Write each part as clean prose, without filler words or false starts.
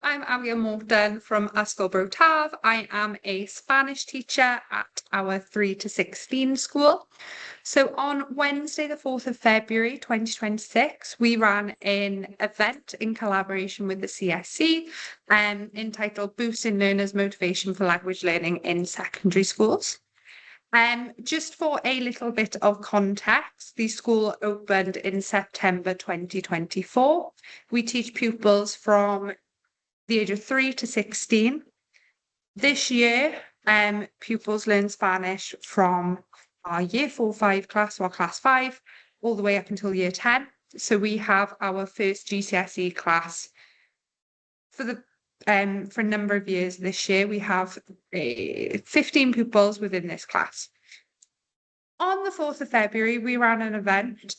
I'm Abigail Morton from Ysgol Taf. I am a Spanish teacher at our 3 to 16 school. So on Wednesday, the 4th of February 2026, we ran an event in collaboration with the CSC entitled Boosting Learners' Motivation for Language Learning in Secondary Schools. Just for a little bit of context, the school opened in September 2024. We teach pupils from the age of 3 to 16. This year, pupils learn Spanish from our year 4-5 class or class 5 all the way up until year 10. So we have our first GCSE class for a number of years this year. We have 15 pupils within this class. On the 4th of February, we ran an event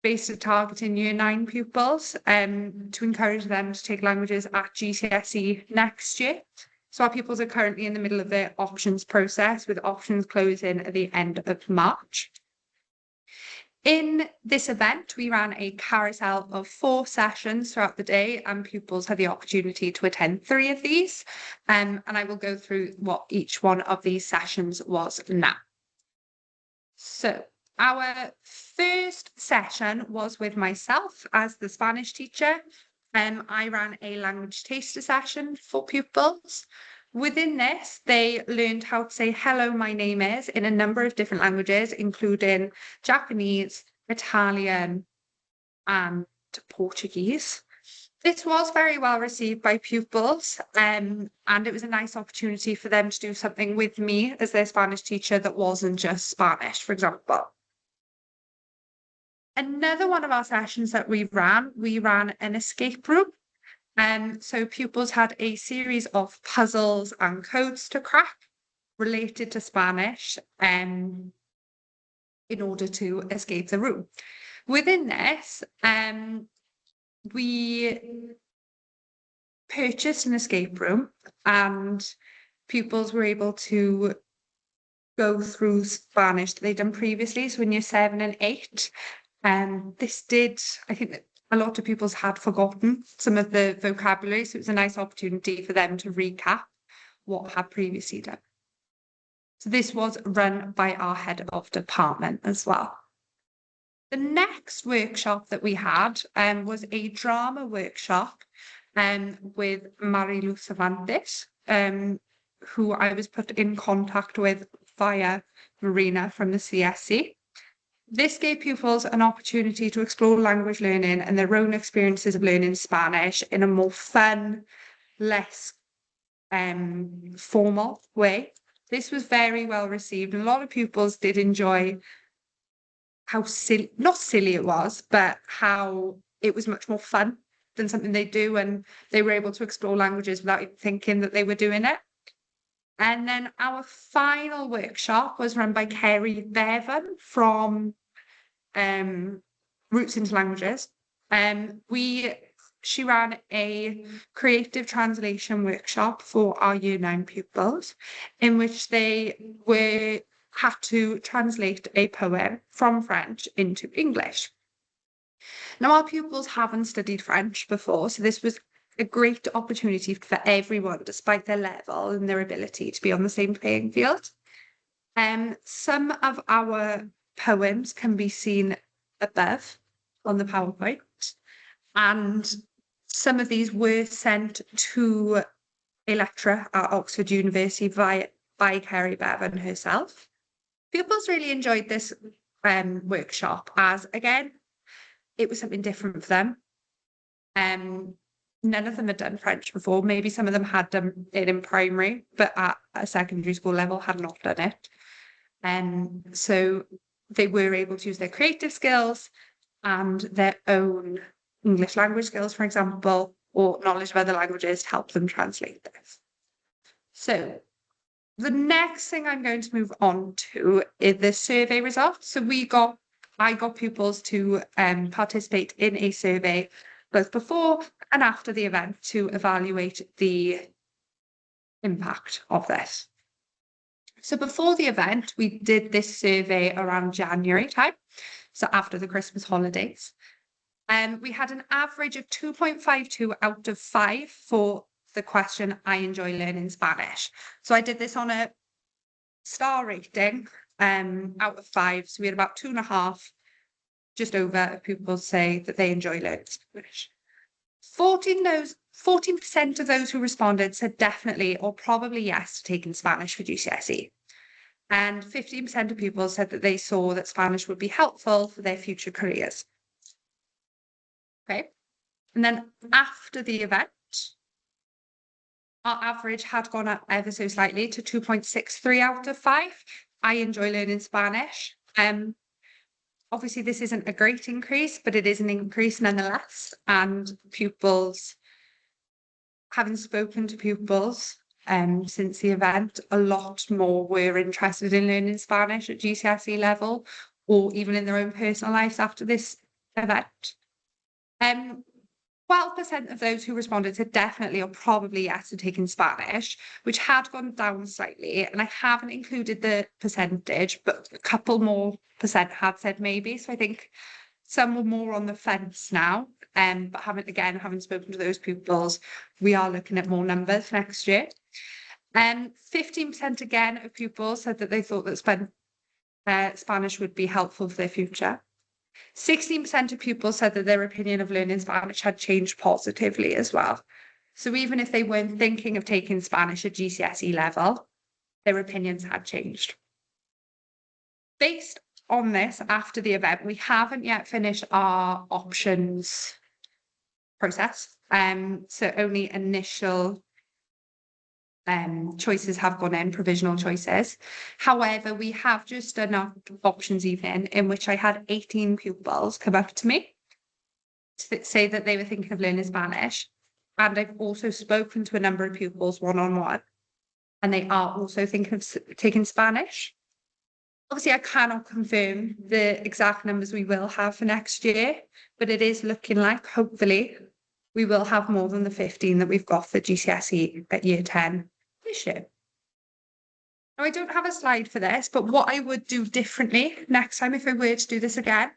based at targeting year 9 pupils to encourage them to take languages at GCSE next year. So our pupils are currently in the middle of their options process, with options closing at the end of March. In this event, we ran a carousel of 4 sessions throughout the day, and pupils had the opportunity to attend 3 of these. And I will go through what each one of these sessions was now. So our first session was with myself as the Spanish teacher. I ran a language taster session for pupils. Within this, they learned how to say hello, my name is in a number of different languages, including Japanese, Italian, and Portuguese. This was very well received by pupils, and it was a nice opportunity for them to do something with me as their Spanish teacher that wasn't just Spanish, for example. Another one of our sessions that we ran an escape room. So pupils had a series of puzzles and codes to crack related to Spanish in order to escape the room. Within this, we purchased an escape room, and pupils were able to go through Spanish that they'd done previously, so in year 7 and 8. I think a lot of pupils had forgotten some of the vocabulary, so it was a nice opportunity for them to recap what had previously done. So this was run by our head of department as well. The next workshop that we had was a drama workshop with Marilu Cervantes, who I was put in contact with via Marina from the CSC. This gave pupils an opportunity to explore language learning and their own experiences of learning Spanish in a more fun, less formal way. This was very well received, and a lot of pupils did enjoy how not silly it was, but how it was much more fun than something they do, and they were able to explore languages without even thinking that they were doing it. And then our final workshop was run by Kerry Bevan from Roots into Languages. She ran a creative translation workshop for our year 9 pupils, in which they had to translate a poem from French into English. Now, our pupils haven't studied French before, so this was a great opportunity for everyone, despite their level and their ability, to be on the same playing field. Some of our poems can be seen above on the PowerPoint, and some of these were sent to a lecturer at Oxford University by Kerry Bevan herself. Pupils really enjoyed this workshop, as again, it was something different for them. None of them had done French before. Maybe some of them had done it in primary, but at a secondary school level had not done it. So they were able to use their creative skills and their own English language skills, for example, or knowledge of other languages to help them translate this. So the next thing I'm going to move on to is the survey results. So I got pupils to participate in a survey both before and after the event to evaluate the impact of this. So before the event, we did this survey around January time, so after the Christmas holidays. We had an average of 2.52 out of 5 for the question, I enjoy learning Spanish. So I did this on a star rating out of 5. So we had about 2.5, just over, of pupils say that they enjoy learning Spanish. 14% of those who responded said definitely or probably yes to taking Spanish for GCSE. And 15% of pupils said that they saw that Spanish would be helpful for their future careers. Okay. And then after the event, our average had gone up ever so slightly to 2.63 out of 5. I enjoy learning Spanish. Obviously, this isn't a great increase, but it is an increase nonetheless. And pupils, having spoken to pupils since the event, a lot more were interested in learning Spanish at GCSE level, or even in their own personal lives after this event. 12% of those who responded said definitely or probably yes to taking Spanish, which had gone down slightly. And I haven't included the percentage, but a couple more percent had said maybe. So I think some were more on the fence now. But having spoken to those pupils, we are looking at more numbers next year. 15% again of pupils said that they thought that Spanish would be helpful for their future. 16% of pupils said that their opinion of learning Spanish had changed positively as well. So even if they weren't thinking of taking Spanish at GCSE level, their opinions had changed. Based on this, after the event, we haven't yet finished our options process. So only initial choices have gone in, provisional choices. However, we have just done our options evening in which I had 18 pupils come up to me to say that they were thinking of learning Spanish. And I've also spoken to a number of pupils one-on-one, and they are also thinking of taking Spanish. Obviously, I cannot confirm the exact numbers we will have for next year, but it is looking like, hopefully, we will have more than the 15 that we've got for GCSE at year 10 this year. Now, I don't have a slide for this, but what I would do differently next time if I were to do this again,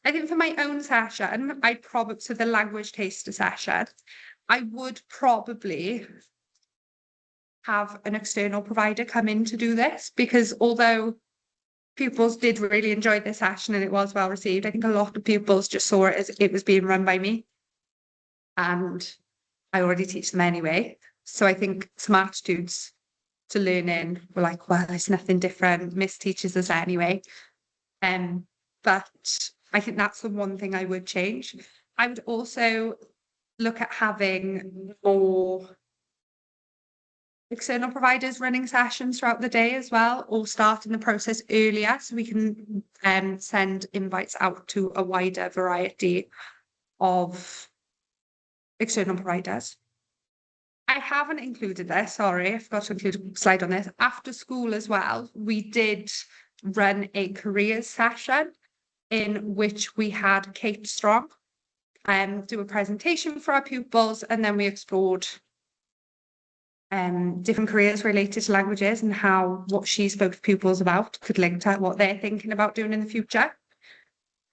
I think for my own session, I'd probably, so the language taster session, I would probably have an external provider come in to do this, because although pupils did really enjoy this session and it was well received, I think a lot of pupils just saw it as it was being run by me. And I already teach them anyway. So I think some attitudes to learning were like, well, there's nothing different. Miss teaches us anyway. But I think that's the one thing I would change. I would also look at having more external providers running sessions throughout the day as well, or starting the process earlier so we can send invites out to a wider variety of external providers. I haven't included this, sorry, I forgot to include a slide on this. After school as well, we did run a careers session in which we had Kate Strong do a presentation for our pupils, and then we explored different careers related to languages and how what she spoke to pupils about could link to what they're thinking about doing in the future.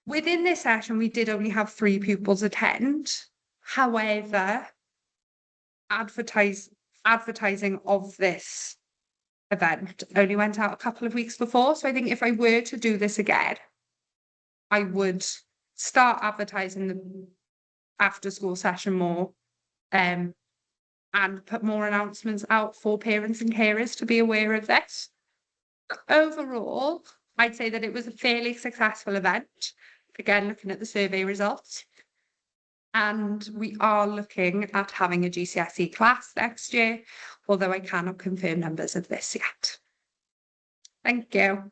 Within this session, we did only have 3 pupils attend. However, advertising of this event only went out a couple of weeks before. So I think if I were to do this again, I would start advertising the after school session more, and put more announcements out for parents and carers to be aware of this. Overall, I'd say that it was a fairly successful event. Again, looking at the survey results. And we are looking at having a GCSE class next year, although I cannot confirm numbers of this yet. Thank you.